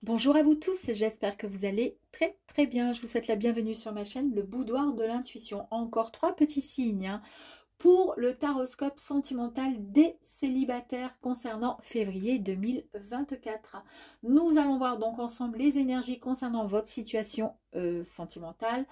Bonjour à vous tous, j'espère que vous allez très bien. Je vous souhaite la bienvenue sur ma chaîne, le boudoir de l'intuition. Encore trois petits signes pour le taroscope sentimental des célibataires concernant février 2024. Nous allons voir donc ensemble les énergies concernant votre situation sentimentale,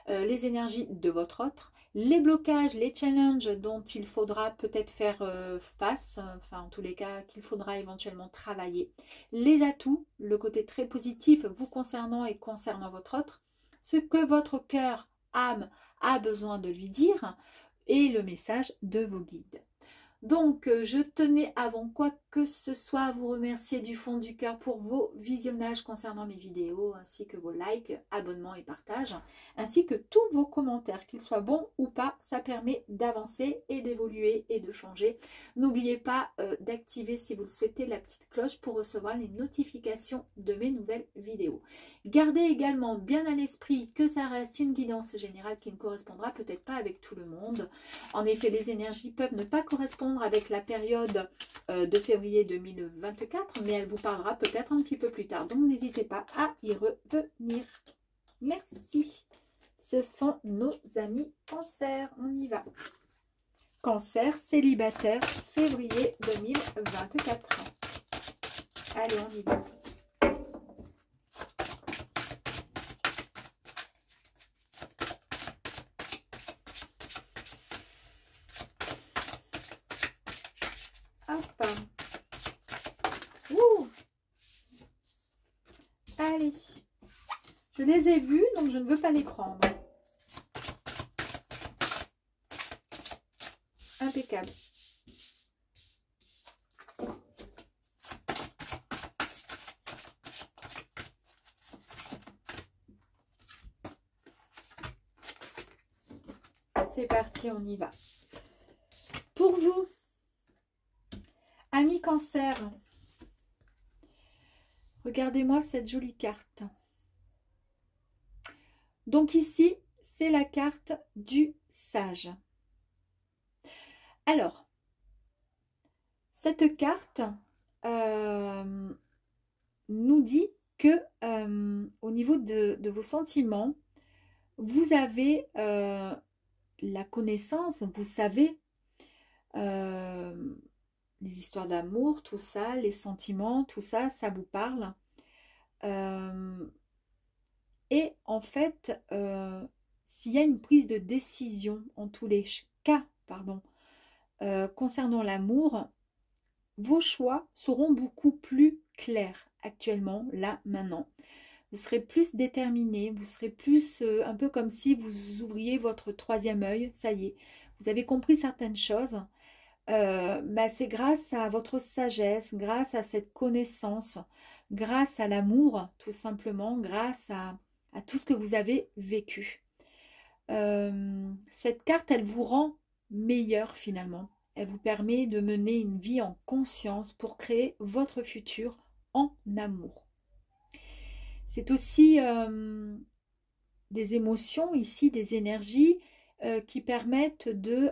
les énergies de votre autre, les blocages, les challenges dont il faudra peut-être faire face, enfin en tous les cas qu'il faudra éventuellement travailler, les atouts, le côté très positif vous concernant et concernant votre autre, ce que votre cœur, âme a besoin de lui dire et le message de vos guides. Donc, je tenais avant quoi que ce soit à vous remercier du fond du cœur pour vos visionnages concernant mes vidéos, ainsi que vos likes, abonnements et partages, ainsi que tous vos commentaires, qu'ils soient bons ou pas, ça permet d'avancer et d'évoluer et de changer. N'oubliez pas d'activer, si vous le souhaitez, la petite cloche pour recevoir les notifications de mes nouvelles vidéos. Gardez également bien à l'esprit que ça reste une guidance générale qui ne correspondra peut-être pas avec tout le monde. En effet, les énergies peuvent ne pas correspondre avec la période de février 2024, mais elle vous parlera peut-être un petit peu plus tard. Donc, n'hésitez pas à y revenir. Merci. Ce sont nos amis Cancer. On y va. Cancer, célibataire, février 2024. Allez, on y va. Hop. Ouh. Allez. Je les ai vus, donc je ne veux pas les prendre. Impeccable. C'est parti, on y va. Pour vous, amis Cancer, regardez-moi cette jolie carte. Donc ici, c'est la carte du sage. Alors, cette carte nous dit que au niveau de vos sentiments, vous avez la connaissance, vous savez les histoires d'amour, tout ça, les sentiments, tout ça, ça vous parle. Et en fait, s'il y a une prise de décision, en tous les cas, pardon, concernant l'amour, vos choix seront beaucoup plus clairs actuellement, là, maintenant. Vous serez plus déterminé, vous serez plus un peu comme si vous ouvriez votre troisième œil, ça y est, vous avez compris certaines choses. C'est grâce à votre sagesse, grâce à cette connaissance, grâce à l'amour, tout simplement, grâce à tout ce que vous avez vécu. Cette carte, elle vous rend meilleur finalement. Elle vous permet de mener une vie en conscience pour créer votre futur en amour. C'est aussi des émotions ici, des énergies qui permettent de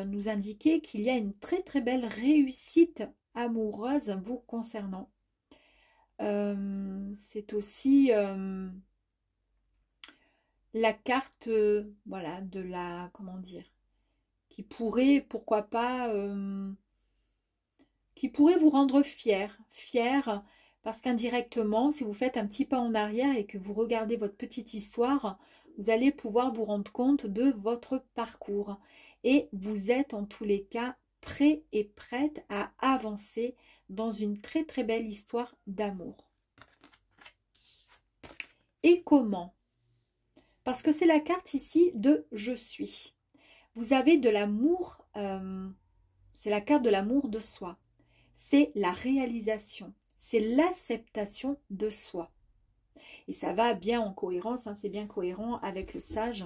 nous indiquer qu'il y a une très belle réussite amoureuse vous concernant. C'est aussi la carte voilà, de la, comment dire, qui pourrait, pourquoi pas, qui pourrait vous rendre fier, parce qu'indirectement, si vous faites un petit pas en arrière et que vous regardez votre petite histoire, vous allez pouvoir vous rendre compte de votre parcours. Et vous êtes en tous les cas prêt et prête à avancer dans une très belle histoire d'amour. Et comment? Parce que c'est la carte ici de « Je suis ». Vous avez de l'amour, c'est la carte de l'amour de soi. C'est la réalisation, c'est l'acceptation de soi. Et ça va bien en cohérence, hein, c'est bien cohérent avec le sage.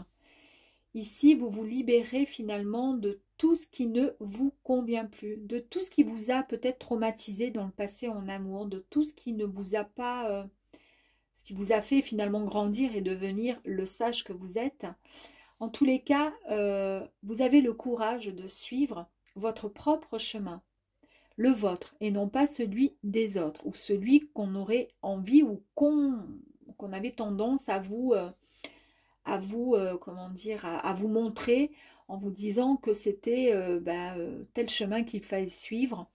Ici, vous vous libérez finalement de tout ce qui ne vous convient plus, de tout ce qui vous a peut-être traumatisé dans le passé en amour, de tout ce qui ne vous a pas, ce qui vous a fait finalement grandir et devenir le sage que vous êtes. En tous les cas, vous avez le courage de suivre votre propre chemin. le vôtre et non pas celui des autres ou celui qu'on aurait envie ou qu'on avait tendance comment dire, à vous montrer en vous disant que c'était tel chemin qu'il fallait suivre.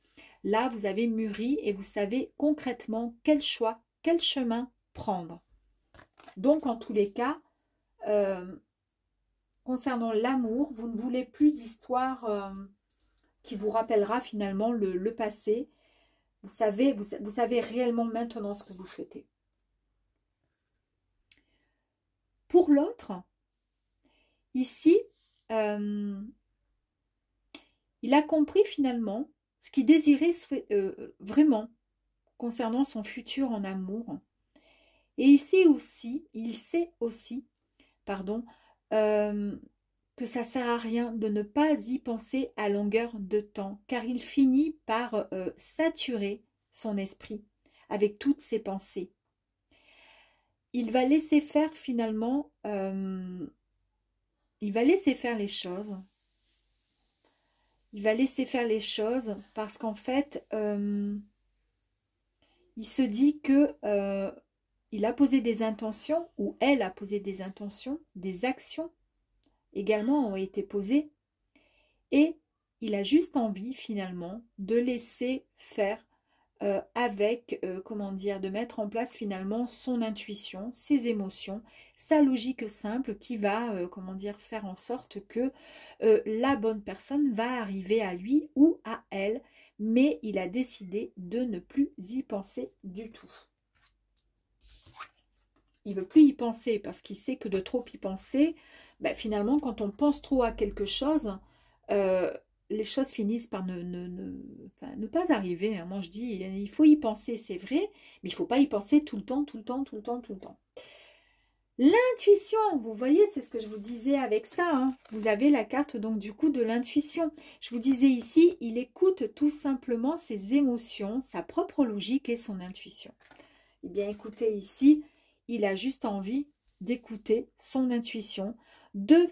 Là, vous avez mûri et vous savez concrètement quel choix, quel chemin prendre. Donc, en tous les cas, concernant l'amour, vous ne voulez plus d'histoire qui vous rappellera finalement le passé. Vous savez réellement maintenant ce que vous souhaitez. Pour l'autre, ici, il a compris finalement ce qu'il désirait vraiment concernant son futur en amour. Et ici aussi, il sait aussi, que ça ne sert à rien de ne pas y penser à longueur de temps, car il finit par saturer son esprit avec toutes ses pensées. Il va laisser faire finalement, il va laisser faire les choses. Il va laisser faire les choses parce qu'en fait, il se dit que il a posé des intentions, ou elle a posé des intentions, des actions également ont été posées, et il a juste envie finalement de laisser faire comment dire, de mettre en place finalement son intuition, ses émotions, sa logique simple qui va, comment dire, faire en sorte que la bonne personne va arriver à lui ou à elle, mais il a décidé de ne plus y penser du tout. Il ne veut plus y penser parce qu'il sait que de trop y penser, finalement, quand on pense trop à quelque chose, les choses finissent par ne pas arriver. Moi, je dis, il faut y penser, c'est vrai, mais il ne faut pas y penser tout le temps, tout le temps, tout le temps, tout le temps. L'intuition, vous voyez, c'est ce que je vous disais avec ça. Hein. Vous avez la carte, donc, du coup, de l'intuition. Je vous disais ici, il écoute tout simplement ses émotions, sa propre logique et son intuition. Eh bien, écoutez, ici, il a juste envie d'écouter son intuition, de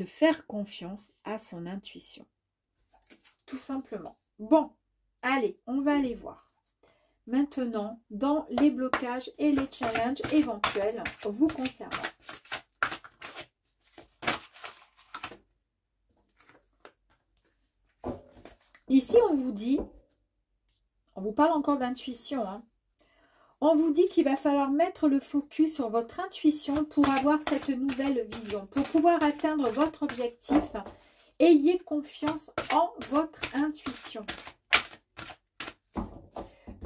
faire confiance à son intuition. Tout simplement. Bon, allez, on va aller voir. Maintenant, dans les blocages et les challenges éventuels vous concernant. Ici, on vous dit, on vous parle encore d'intuition, hein. On vous dit qu'il va falloir mettre le focus sur votre intuition pour avoir cette nouvelle vision. Pour pouvoir atteindre votre objectif, ayez confiance en votre intuition.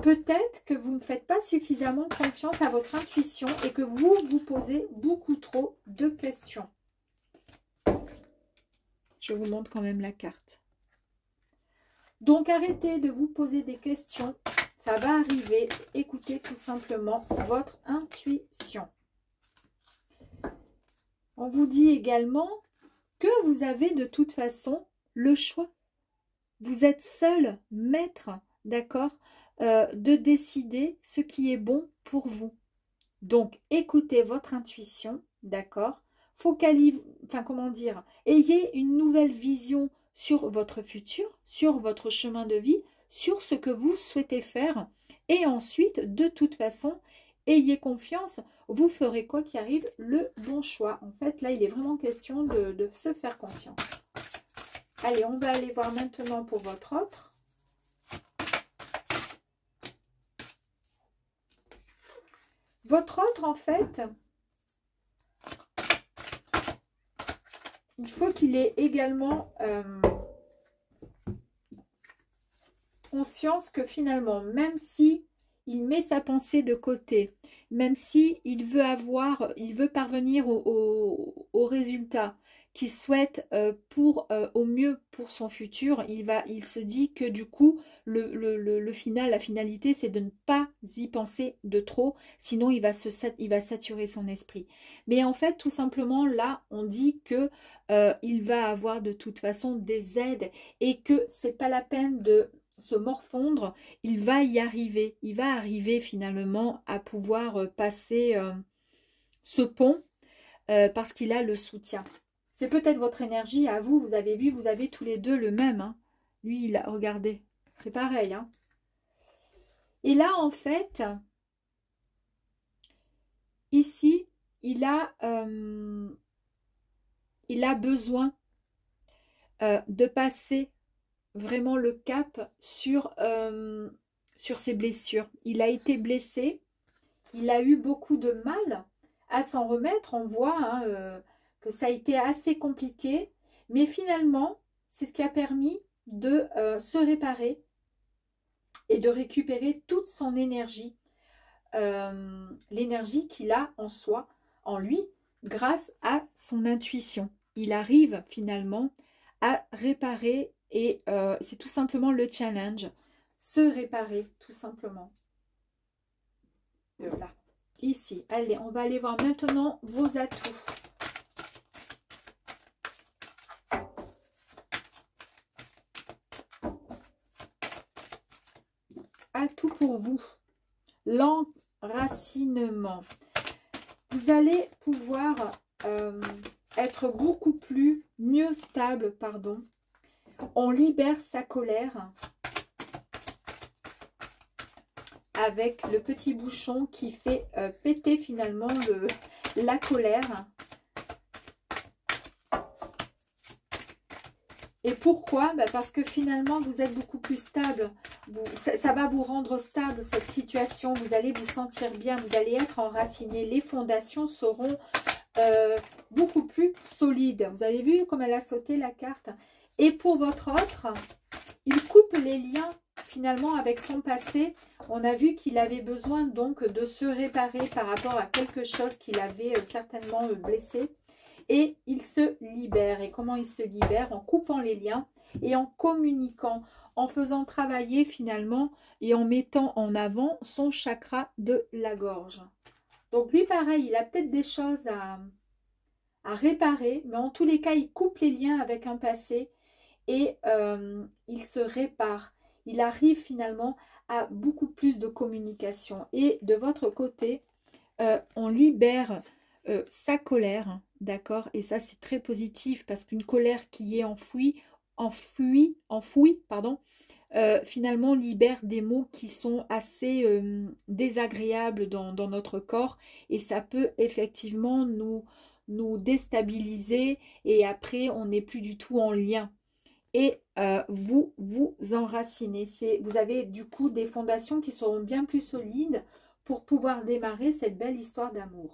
Peut-être que vous ne faites pas suffisamment confiance à votre intuition et que vous vous posez beaucoup trop de questions. Je vous montre quand même la carte. Donc, arrêtez de vous poser des questions. Ça va arriver. Écoutez tout simplement votre intuition. On vous dit également que vous avez de toute façon le choix. Vous êtes seul maître, d'accord, de décider ce qui est bon pour vous. Donc, écoutez votre intuition, d'accord. Ayez une nouvelle vision sur votre futur, sur votre chemin de vie, sur ce que vous souhaitez faire. Et ensuite, de toute façon, ayez confiance, vous ferez quoi qu'il arrive le bon choix. En fait, là, il est vraiment question de se faire confiance. Allez, on va aller voir maintenant pour votre autre. Votre autre, en fait, il faut qu'il ait également conscience que finalement, même si il met sa pensée de côté, même si il veut parvenir au résultat qu'il souhaite au mieux pour son futur, il se dit que du coup, la finalité, c'est de ne pas y penser de trop, sinon il va saturer son esprit. Mais en fait, tout simplement, là, on dit que il va avoir de toute façon des aides et que c'est pas la peine de se morfondre, il va y arriver. Il va arriver finalement à pouvoir passer ce pont parce qu'il a le soutien. C'est peut-être votre énergie à vous, vous avez vu, vous avez tous les deux le même. Hein. Lui, il a, regardez, c'est pareil. Hein. Et là, en fait, ici, il a besoin de passer vraiment le cap sur ses blessures. Il a été blessé, il a eu beaucoup de mal à s'en remettre. On voit hein, que ça a été assez compliqué, mais finalement, c'est ce qui a permis de se réparer et de récupérer toute son énergie, l'énergie qu'il a en soi, en lui, grâce à son intuition. Il arrive finalement à réparer et c'est tout simplement le challenge, se réparer tout simplement. Là, ici, allez, on va aller voir maintenant vos atouts. Atout pour vous, l'enracinement. Vous allez pouvoir être beaucoup mieux stable, pardon. On libère sa colère avec le petit bouchon qui fait péter finalement la colère. Et pourquoi? Parce que finalement, vous êtes beaucoup plus stable. Ça va vous rendre stable, cette situation. Vous allez vous sentir bien. Vous allez être enraciné. Les fondations seront beaucoup plus solides. Vous avez vu comme elle a sauté la carte. Et pour votre autre, il coupe les liens finalement avec son passé. On a vu qu'il avait besoin donc de se réparer par rapport à quelque chose qu'il avait certainement blessé. Et il se libère. Et comment il se libère? En coupant les liens et en communiquant, en faisant travailler finalement et en mettant en avant son chakra de la gorge. Donc lui, pareil, il a peut-être des choses à réparer, mais en tous les cas, il coupe les liens avec un passé et il se répare. Il arrive finalement à beaucoup plus de communication. Et de votre côté, on libère sa colère, d'accord? Et ça, c'est très positif parce qu'une colère qui est enfouie, pardon, finalement libère des mots qui sont assez désagréables dans notre corps et ça peut effectivement nous déstabiliser et après, on n'est plus du tout en lien. Et vous enracinez. Vous avez du coup des fondations qui seront bien plus solides pour pouvoir démarrer cette belle histoire d'amour.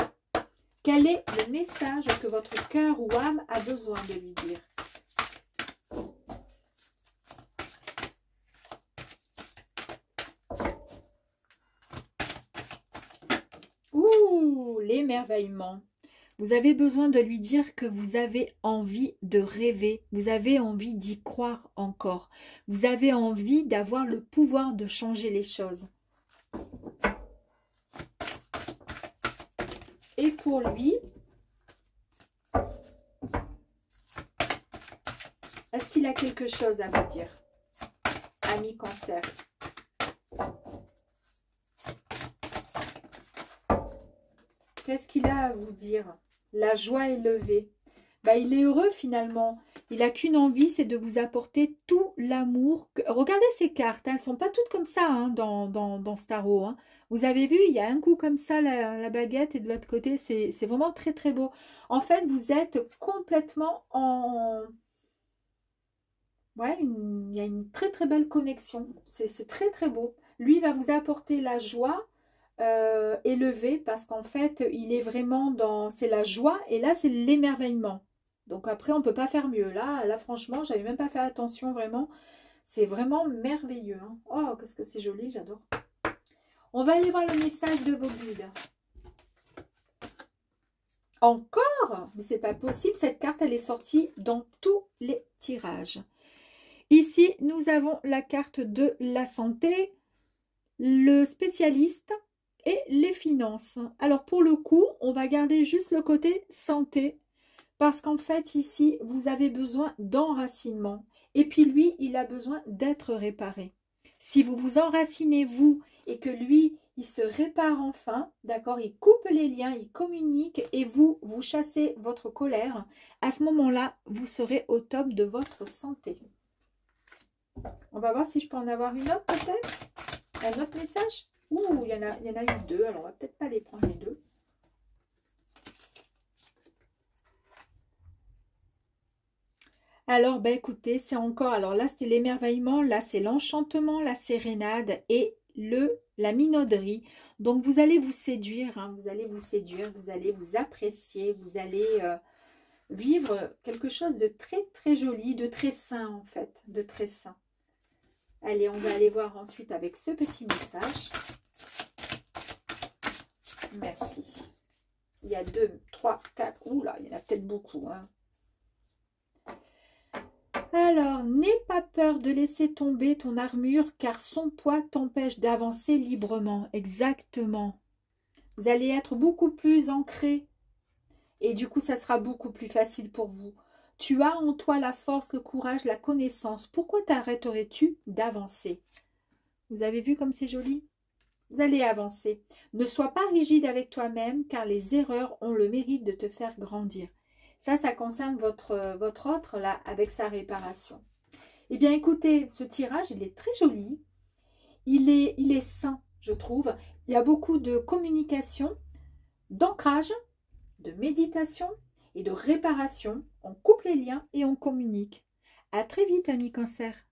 Quel est le message que votre cœur ou âme a besoin de lui dire? Ouh, l'émerveillement. Vous avez besoin de lui dire que vous avez envie de rêver, vous avez envie d'y croire encore, vous avez envie d'avoir le pouvoir de changer les choses. Et pour lui, est-ce qu'il a quelque chose à vous dire, ami Cancer? Qu'est-ce qu'il a à vous dire? La joie est levée. Il est heureux finalement. Il n'a qu'une envie, c'est de vous apporter tout l'amour. Regardez ces cartes, hein, elles ne sont pas toutes comme ça hein, dans ce tarot. Hein. Vous avez vu, il y a un coup comme ça, la baguette, et de l'autre côté, c'est vraiment très très beau. En fait, vous êtes complètement en... Ouais, il y a une très très belle connexion. C'est très très beau. Lui va vous apporter la joie. Élevé parce qu'en fait il est vraiment dans, c'est la joie et là c'est l'émerveillement, donc après on peut pas faire mieux, là franchement j'avais même pas fait attention, vraiment c'est vraiment merveilleux hein. Oh qu'est-ce que c'est joli, j'adore. On va aller voir le message de vos guides. Encore? Mais c'est pas possible, cette carte elle est sortie dans tous les tirages. Ici nous avons la carte de la santé, le spécialiste et les finances. Alors pour le coup, on va garder juste le côté santé parce qu'en fait ici, vous avez besoin d'enracinement et puis lui, il a besoin d'être réparé. Si vous vous enracinez vous et que lui, il se répare enfin, d'accord, il coupe les liens, il communique et vous chassez votre colère, à ce moment-là, vous serez au top de votre santé. On va voir si je peux en avoir une autre peut-être. Un autre message. Ouh, il y en a eu deux. Alors, on va peut-être pas les prendre les deux. Alors, ben écoutez, c'est encore... Alors là, c'est l'émerveillement. Là, c'est l'enchantement, la sérénade et la minauderie. Donc, vous allez vous séduire. Hein, vous allez vous séduire. Vous allez vous apprécier. Vous allez vivre quelque chose de très, très joli, de très sain en fait. De très sain. Allez, on va aller voir ensuite avec ce petit message. Merci. Il y a 2, 3, 4. Ouh là, il y en a peut-être beaucoup. Hein. Alors, n'aie pas peur de laisser tomber ton armure car son poids t'empêche d'avancer librement. Exactement. Vous allez être beaucoup plus ancré et du coup, ça sera beaucoup plus facile pour vous. Tu as en toi la force, le courage, la connaissance. Pourquoi t'arrêterais-tu d'avancer? Vous avez vu comme c'est joli? Vous allez avancer. Ne sois pas rigide avec toi-même car les erreurs ont le mérite de te faire grandir. Ça concerne votre autre là avec sa réparation. Eh bien, écoutez, ce tirage, il est très joli. Il est sain, je trouve. Il y a beaucoup de communication, d'ancrage, de méditation et de réparation. On coupe les liens et on communique. À très vite, amis Cancer.